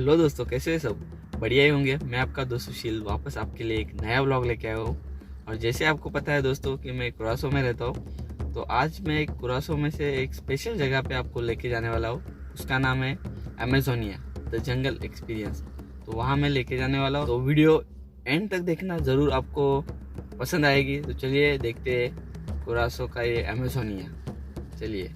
Hello दोस्तों, कैसे हैं सब? बढ़िया ही होंगे। मैं आपका दोस्त सुशील वापस आपके लिए एक नया व्लॉग लेके आया हूँ। और जैसे आपको पता है दोस्तों कि मैं कुरासो में रहता हूँ, तो आज मैं एक कुरासो में से एक स्पेशल जगह पे आपको लेके जाने वाला हूँ। उसका नाम है अमेजोनिया द जंगल एक्सपीरियंस। तो वहाँ मैं लेके जाने वाला हूँ, तो वीडियो एंड तक देखना ज़रूर, आपको पसंद आएगी। तो चलिए देखते हैं कुरासो का ये अमेजोनिया। चलिए।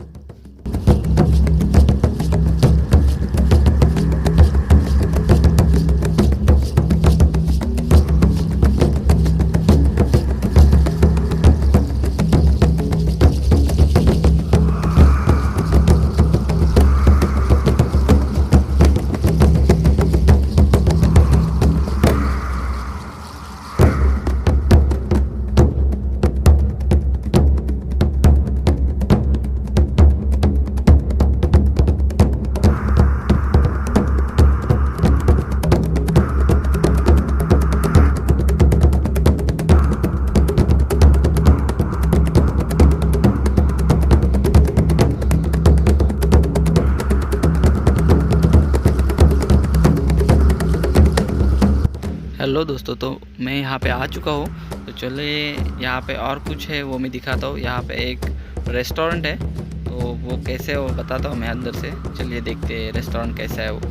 हेलो दोस्तों, तो मैं यहाँ पे आ चुका हूँ। तो चलिए यहाँ पे और कुछ है वो मैं दिखाता हूँ। यहाँ पे एक रेस्टोरेंट है, तो वो कैसे है वो बताता हूँ मैं अंदर से। चलिए देखते हैं रेस्टोरेंट कैसा है वो।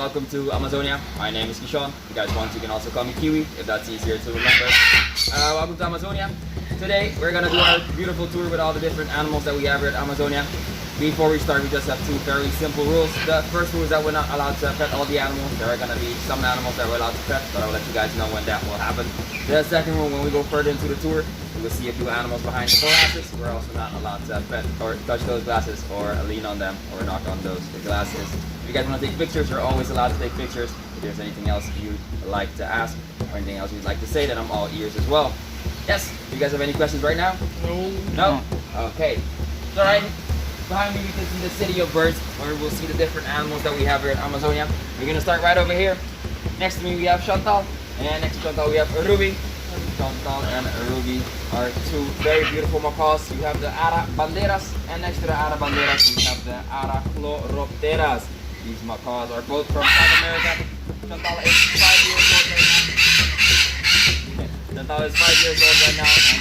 Welcome to Amazonia. My name is Kishon. If you guys want, you can also call me Kiwi if that's easier to remember. Welcome to Amazonia. Today we're gonna do our beautiful tour with all the different animals that we have here at Amazonia. Before we start, we just have two very simple rules. The first rule is that we're not allowed to pet all the animals. There are gonna be some animals that we're allowed to pet, but I'll let you guys know when that will happen. The second rule, when we go further into the tour, you will see a few animals behind the glasses. We're also not allowed to pet or touch those glasses or lean on them or knock on those glasses. If you guys want to take pictures, you're always allowed to take pictures. If there's anything else you'd like to ask or anything else you'd like to say, then I'm all ears as well. Yes, do you guys have any questions right now? No? Okay. So right behind me we can see the city of birds, where we'll see the different animals that we have here at Amazonia. We're going to start right over here. Next to me we have Chantal, and next to Chantal we have Ruby. Chantal and Ruby are two very beautiful macaws. You have the Ara Banderas, and next to the Ara Banderas we have the Ara Chloropteras. These macaws are both from South America. Chantal is 5 years old right now. Chantal is 5 years old right now, and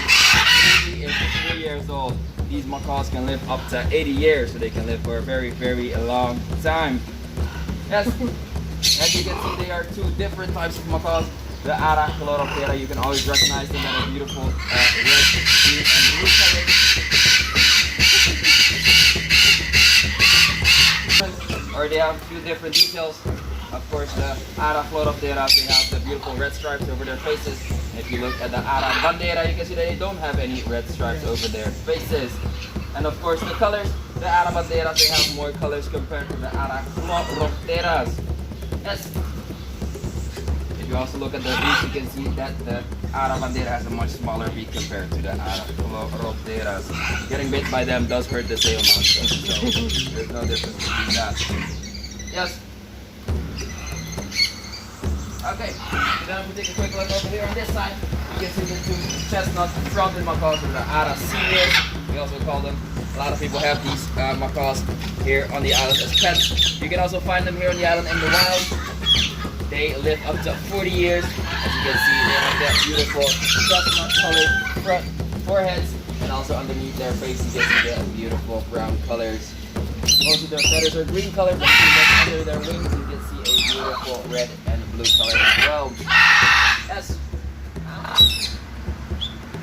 Ruby is 3 years old. These macaws can live up to 80 years, so they can live for a very, very long time. Yes, as you can see, they are two different types of macaws. The Ara Chloroptera, you can always recognize them by the beautiful red, green, and blue colors. Or they have a few different details. Of course, the Ara Chloroptera, they have the beautiful red stripes over their faces. And if you look at the Ara Bandera, you can see that they don't have any red stripes over their faces. And of course, the colors the Arabanderas, they have more colors compared to the Aracloroteras. Yes. If you also look at the beak, you can see that the Arabandera has a much smaller beak compared to the Aracloroteras. Getting bit by them does hurt the tail mount, so there's no difference between that. Yes. Okay, so then if we take a quick look over here on this side, you can see the two chestnut fronted macaws, or the Ara seniors, we also call them. A lot of people have these macaws here on the island as pets. You can also find them here on the island in the wild. They live up to 40 years. As you can see, they have that beautiful chestnut colored front foreheads, and also underneath their face you can see the beautiful brown colors. Most of their feathers are green color, but if you look under their wings you can see a beautiful red and blue color as well. Yes.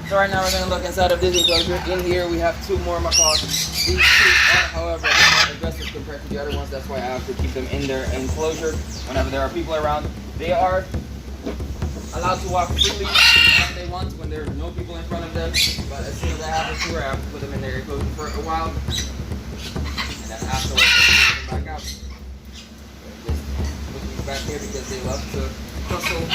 So right now we're going to look inside of this enclosure. In here we have two more macaws. These two are, however, more aggressive compared to the other ones. That's why I have to keep them in their enclosure whenever there are people around. They are allowed to walk freely when they want, when there are no people in front of them. But as soon as I have a tour, I have to put them in their enclosure for a while. And then afterwards, I put them back out. So just put these back here because they love to tussle.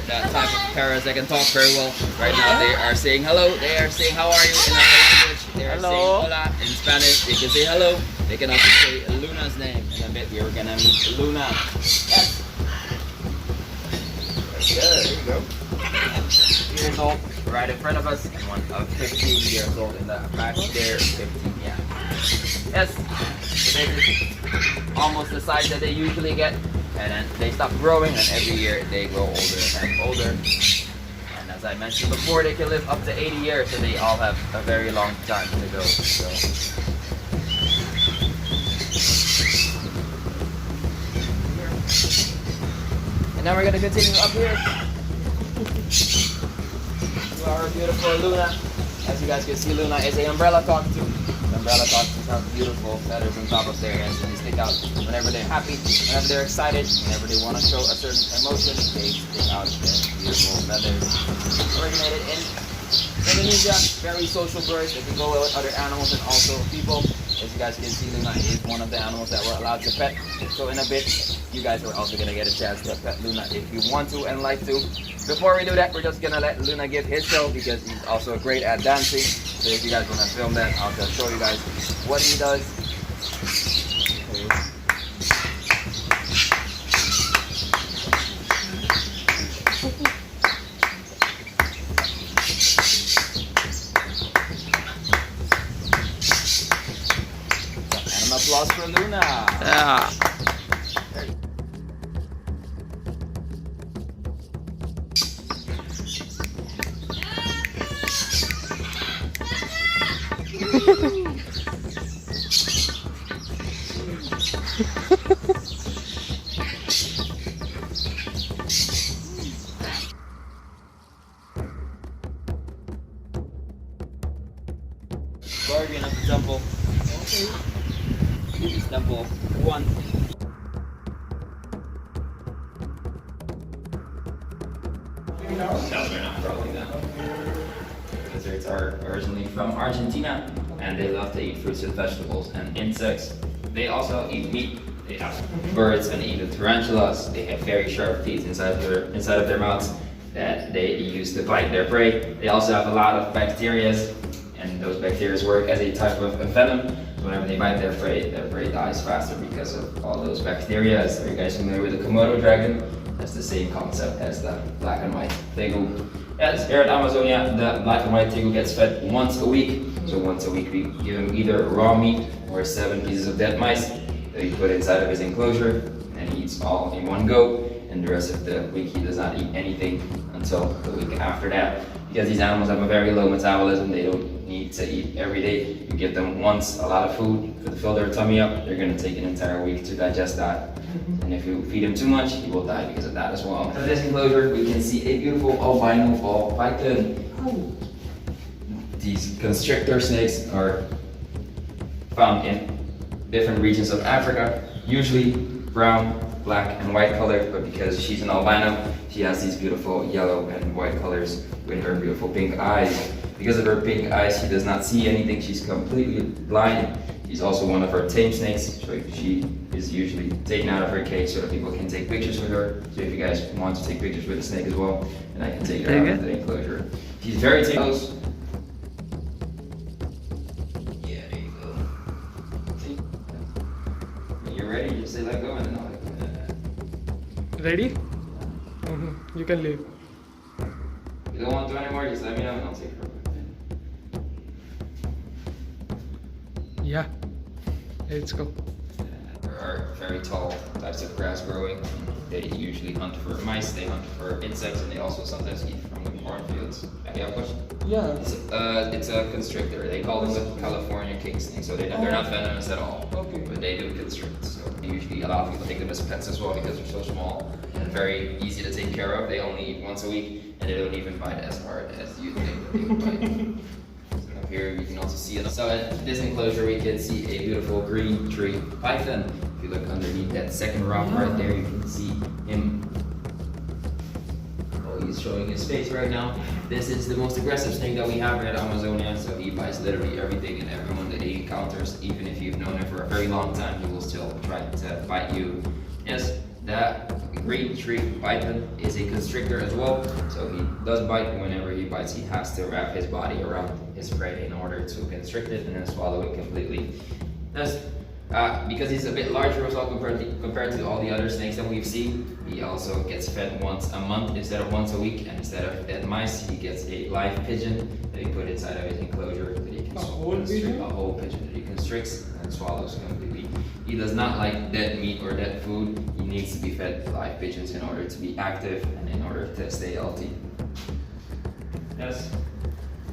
That type of parrots that can talk very well. Right now they are saying hello, they are saying how are you in another language, they are saying hola in Spanish, they can say hello, they can also say Luna's name. In a bit we are gonna meet Luna. Yes. There you go. 15 years old right in front of us, and one of 15 years old in the back there, 15, yeah. Yes, so they're almost the size that they usually get. And then they stop growing, and every year they grow older and older. And as I mentioned before, they can live up to 80 years, so they all have a very long time to go. So. And now we're going to continue up here to our beautiful Luna. As you guys can see, Luna is an umbrella cockatoo. Umbrella cockatoos have beautiful feathers on top of their heads, and they stick out whenever they're happy, whenever they're excited, whenever they want to show a certain emotion, they stick out their beautiful feathers. Originated in Indonesia, very social birds. They can go with other animals and also people. As you guys can see, Luna is one of the animals that we're allowed to pet. So in a bit, you guys are also going to get a chance to pet Luna if you want to and like to. Before we do that, we're just going to let Luna give his show because he's also great at dancing. So if you guys want to film that, I'll just show you guys what he does. And an applause for Luna. Yeah. Guardian of the temple. Okay. This is temple 1. No, they're not probably that. Lizards are originally from Argentina, and they love to eat fruits and vegetables and insects. They also eat meat. They have birds and even tarantulas. They have very sharp teeth inside of their mouths that they use to bite their prey. They also have a lot of bacteria, and those bacteria work as a type of venom. Whenever they bite their prey dies faster because of all those bacteria. Are you guys familiar with the Komodo dragon? That's the same concept as the black and white tegu. Yes, here at Amazonia, the black and white tegu gets fed once a week. So once a week we give him either raw meat or 7 pieces of dead mice that we put inside of his enclosure, and he eats all in one go. And the rest of the week he does not eat anything until the week after that. Because these animals have a very low metabolism, they don't need to eat every day. You give them once a lot of food to fill their tummy up, they're going to take an entire week to digest that. And if you feed him too much, he will die because of that as well. In this enclosure, we can see a beautiful albino ball python. These constrictor snakes are found in different regions of Africa, usually brown, black, and white colored, but because she's an albino, she has these beautiful yellow and white colors with her beautiful pink eyes. Because of her pink eyes, she does not see anything. She's completely blind. She's also one of our tame snakes, so she is usually taken out of her cage so that people can take pictures with her. So if you guys want to take pictures with the snake as well, then I can take her out of the enclosure. She's very tame. Yeah, there you go. See? When you're ready, just say let go and then I'll let go. Ready? You can leave. If you don't want to anymore, just let me know and I'll take her. Yeah. Let's go. There are very tall types of grass growing. They usually hunt for mice, they hunt for insects, and they also sometimes eat from the cornfields. You have a question? Yeah. It's a constrictor. They call them the California king snake, so they're not venomous at all. Okay. But they do constrict. So usually a lot of people take them as pets as well because they're so small and very easy to take care of. They only eat once a week and they don't even bite as hard as you think that they would bite. So up here we can also see it. So in this enclosure we can see a beautiful green tree python. If you look underneath that second rock right there, you can see him. He's showing his face right now. This is the most aggressive snake that we have here at Amazonia, so he bites literally everything and everyone that he encounters. Even if you've known him for a very long time, he will still try to bite you. Yes, that green tree python is a constrictor as well, so he does bite. Whenever he bites, he has to wrap his body around his prey in order to constrict it and then swallow it completely. Thus, because he's a bit larger as well compared to all the other snakes that we've seen, he also gets fed once a month instead of once a week, and instead of dead mice, he gets a live pigeon that he put inside of his enclosure that he can constrict, a whole pigeon that he constricts and swallows completely. He does not like dead meat or dead food. He needs to be fed live pigeons in order to be active and in order to stay healthy. Yes.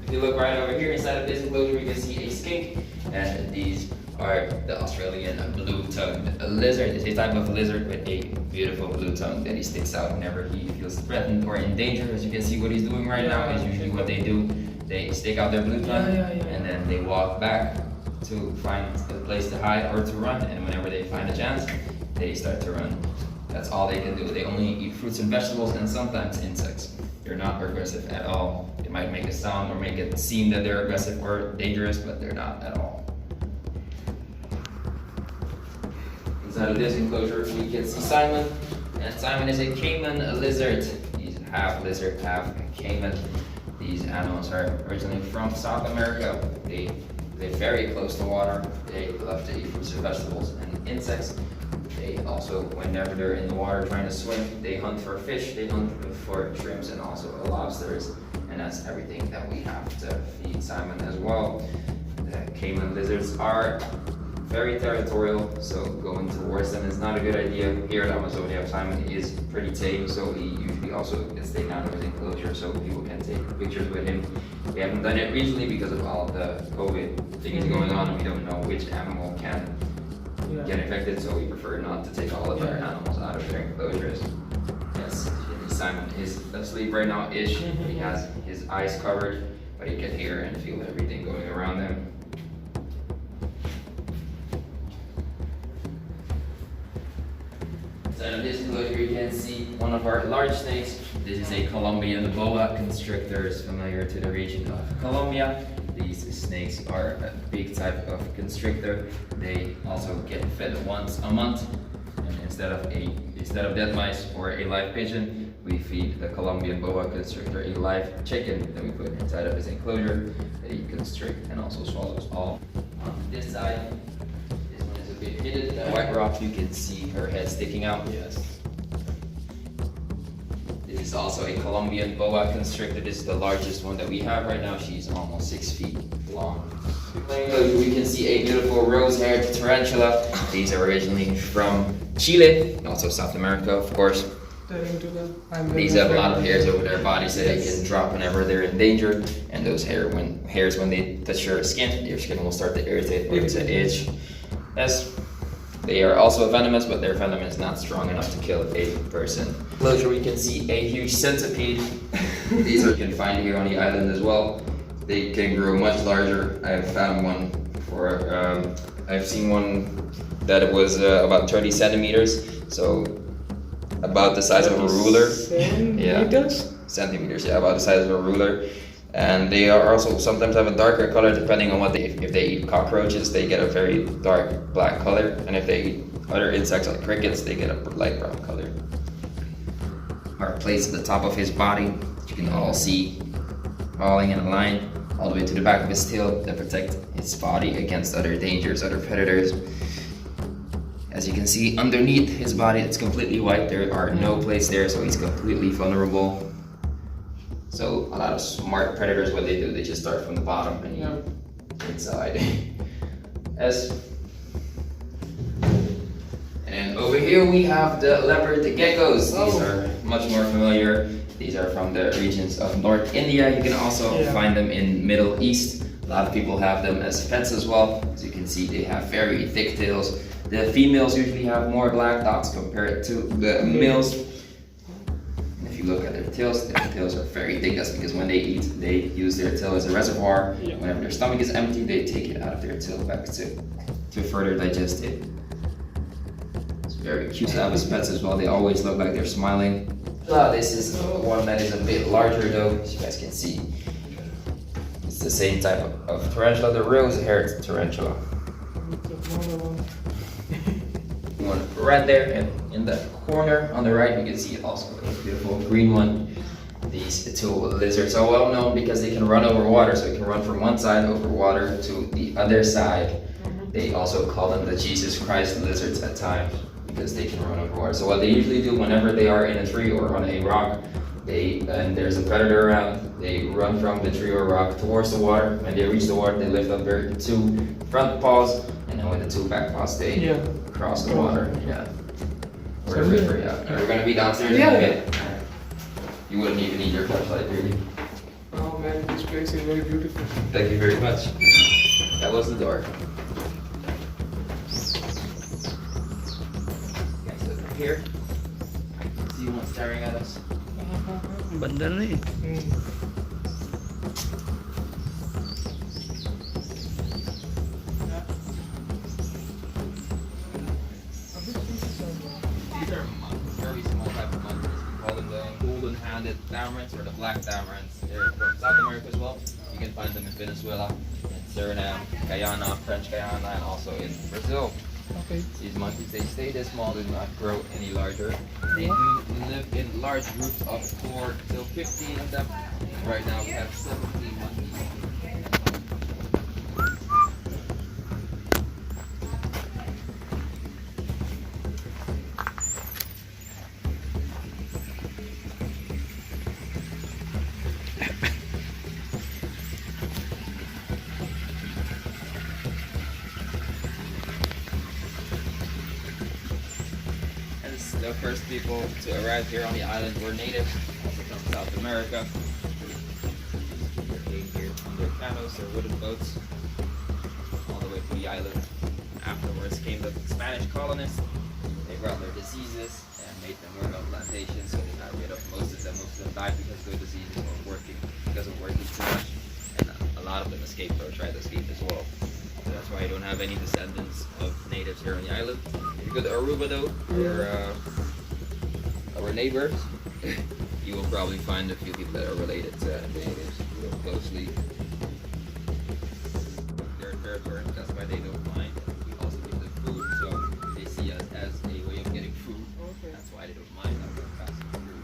If you look right over here inside of this enclosure, you can see a skink, and these are the Australian blue-tongued lizard. It's a type of lizard with a beautiful blue tongue that he sticks out whenever he feels threatened or in danger. As you can see, what he's doing right now is usually what they do. They stick out their blue tongue and then they walk back to find a place to hide or to run, and whenever they find a chance, they start to run. That's all they can do. They only eat fruits and vegetables and sometimes insects. They're not aggressive at all. They might make a sound or make it seem that they're aggressive or dangerous, but they're not at all. Inside of this enclosure, we can see Simon, and Simon is a caiman lizard. He's half lizard, half caiman. These animals are originally from South America. They live very close to water. They love to eat fruits and vegetables and insects. They also, whenever they're in the water trying to swim, they hunt for fish, they hunt for shrimps and also lobsters. And that's everything that we have to feed Simon as well. The caiman lizards are very territorial, so going towards them is not a good idea. Here at Amazonia, Simon is pretty tame, so he usually also gets taken out of his enclosure so people can take pictures with him. We haven't done it recently because of all the COVID things going on, and we don't know which animal can get infected, so we prefer not to take all of our animals out of their enclosures. Yes, Simon is asleep right now-ish. He has his eyes covered, but he can hear and feel everything going around him. Inside of this enclosure, you can see one of our large snakes. This is a Colombian boa constrictor, familiar to the region of Colombia. These snakes are a big type of constrictor. They also get fed once a month, and instead of dead mice or a live pigeon, we feed the Colombian boa constrictor a live chicken that we put inside of his enclosure that he constricts and also swallows all. On this side, this one is a bit hidden. That white rock, you can see her head sticking out. Yes. This is also a Colombian boa constrictor. This is the largest one that we have right now. She's almost 6 feet long. We can see a beautiful rose-haired tarantula. These are originally from Chile, also South America, of course. These have a lot of hairs over their bodies that they can drop whenever they're in danger, and those hairs when they touch your skin will start to irritate or to itch. Yes. They are also venomous, but their venom is not strong enough to kill a person. Closer we can see a huge centipede. These you can find here on the island as well. They can grow much larger. I've found one before. I've seen one that it was about 30 centimeters, so about the size of a ruler. Centimeters? Centimeters, yeah, about the size of a ruler. And they are also sometimes have a darker color depending on what if they eat cockroaches, they get a very dark black color, and if they eat other insects like crickets, they get a light brown color. Are placed at the top of his body, you can all see, falling in a line all the way to the back of his tail to protect his body against other dangers, other predators. As you can see, underneath his body, it's completely white. There are no plates there, so he's completely vulnerable. So a lot of smart predators, what they do, they just start from the bottom and eat inside. And over here we have the leopard geckos. These are much more familiar. These are from the regions of North India. You can also find them in Middle East. A lot of people have them as pets as well. As you can see, they have very thick tails. The females usually have more black dots compared to the males. And if you look at their tails are very thick. That's because when they eat, they use their tail as a reservoir. Whenever their stomach is empty, they take it out of their tail back to further digest it. It's very cute to have as pets as well. They always look like they're smiling. This is one that is a bit larger though, as you guys can see. It's the same type of tarantula, the rose-haired tarantula. One right there, and in the corner on the right you can see also a beautiful green one. These two lizards are well known because they can run over water, so they can run from one side over water to the other side. They also call them the Jesus Christ lizards at times, because they can run over water. So what they usually do whenever they are in a tree or on a rock, and there's a predator around, they run from the tree or rock towards the water. When they reach the water, they lift up their two front paws, and then with the two back paws, they cross the water. Or the river, We're gonna be downstairs in a bit. You wouldn't even need your flashlight, really. Oh man, this place is very beautiful. Thank you very much. That was the door. Here. See one staring at us. बंदर नहीं These are very small type of monkeys. We call them the golden-handed tamarins or the black tamarins. They're from South America as well. You can find them in Venezuela, in Suriname, Guyana, French Guyana, and also in Brazil. These monkeys, they stay this small, do not grow any larger. They do live in large groups of 4 till 15 of them. Right now we have 17 monkeys. The first people to arrive here on the island were natives, also from South America. They came here on their canoes or wooden boats all the way to the island. Afterwards came the Spanish colonists. They brought their diseases and made them work on plantations, so they got rid of most of them. Most of them died because their diseases were working too much, and a lot of them escaped or tried to escape as well. So that's why I don't have any descendants of natives here on the island. If you go to Aruba though, or our neighbors, you will probably find a few people that are related to the natives real closely. They're territorial, that's why they don't mind. We also give them food, so they see us as a way of getting food. That's why they don't mind that we're passing through.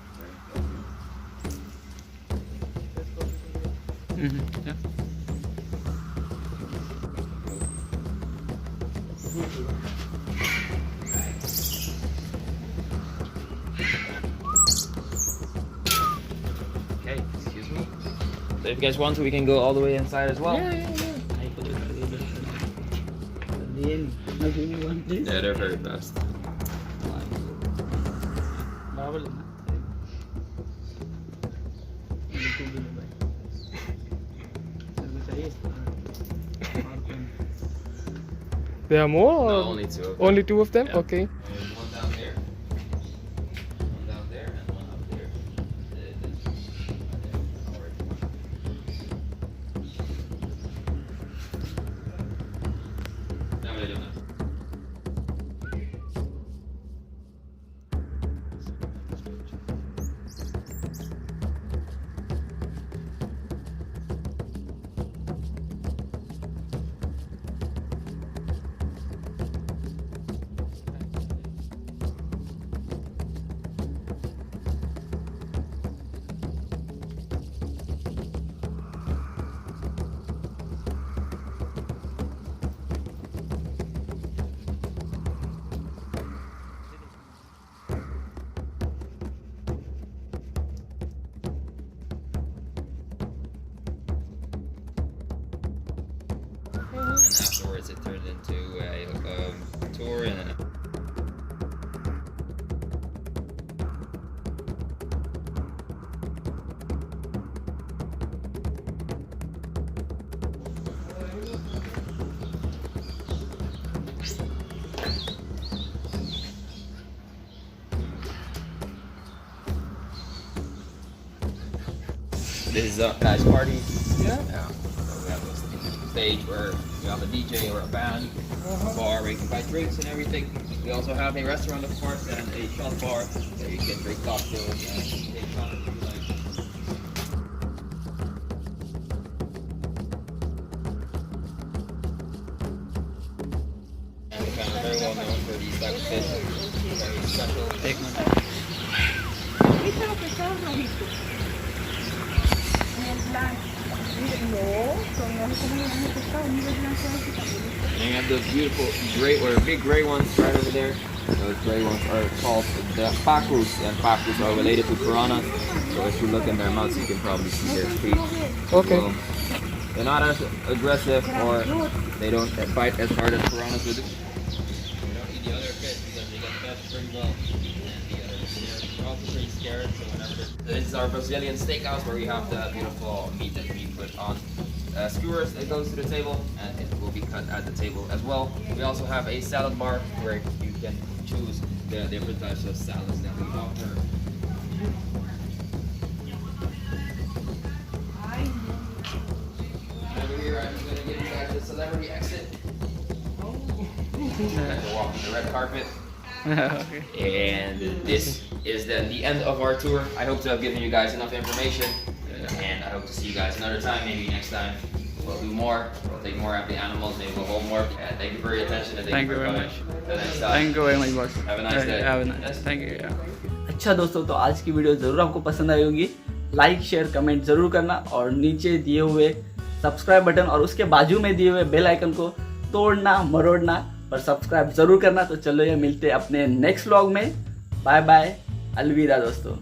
Yeah. Okay, excuse me. So if you guys want to, we can go all the way inside as well. Yeah, they're very fast. There are more? Or No, only two of them. Only two of them? Yeah. Okay. There's one down there, one down there, and one up there. Now what are you doing? And afterwards it turned into a tour and then this is a nice party. Yeah. So we have a stage where we have a DJ or a band, a bar where you can buy drinks and everything. We also have a restaurant, of course, and a shot bar where you can drink cocktails and take shots if you like. And we're kind of very well known for these type of fish. Very special. Take one. Ese es lo que causa rico. Y el blanco. No, son los como el pescado, mira el blanco ese también. And you have those beautiful gray or big gray ones right over there. Those gray ones are called the pacus, and pacus are related to piranhas. So if you look in their mouths, you can probably see their teeth. Okay. So they're not as aggressive, or they don't bite as hard as piranhas would do. They don't eat the other fish because they get fed pretty well. And the others, they're also pretty scared. So whenever this is our Brazilian steakhouse where we have the beautiful meat that we put on skewers that goes to the table, and it will be cut at the table as well. We also have a salad bar where you can choose the different types of salads that we offer. Over here, I'm going to give you guys the celebrity exit. We're walking the red carpet. Okay. And this is the end of our tour. I hope to have given you guys enough information, and I hope to see you guys another time. Maybe next time we'll do more. We'll take more of the animals. Maybe we'll hold more. Thank you for your attention, and thank you for coming. Till next time. Thank you very much boss. Have a nice day. Have a nice. Yes. Thank you. अच्छा दोस्तों, तो आज की video ज़रूर आपको पसंद आई होगी. Like share comment ज़रूर करना, और नीचे दिए हुए सब्सक्राइब बटन और उसके बाजू में दिए हुए बेल आइकन को तोड़ना मरोड़ना पर सब्सक्राइब ज़रूर करना. तो चलो ये मिलते अपने नेक्स्ट व्लॉग में. बाय बाय, अलविदा दोस्तों.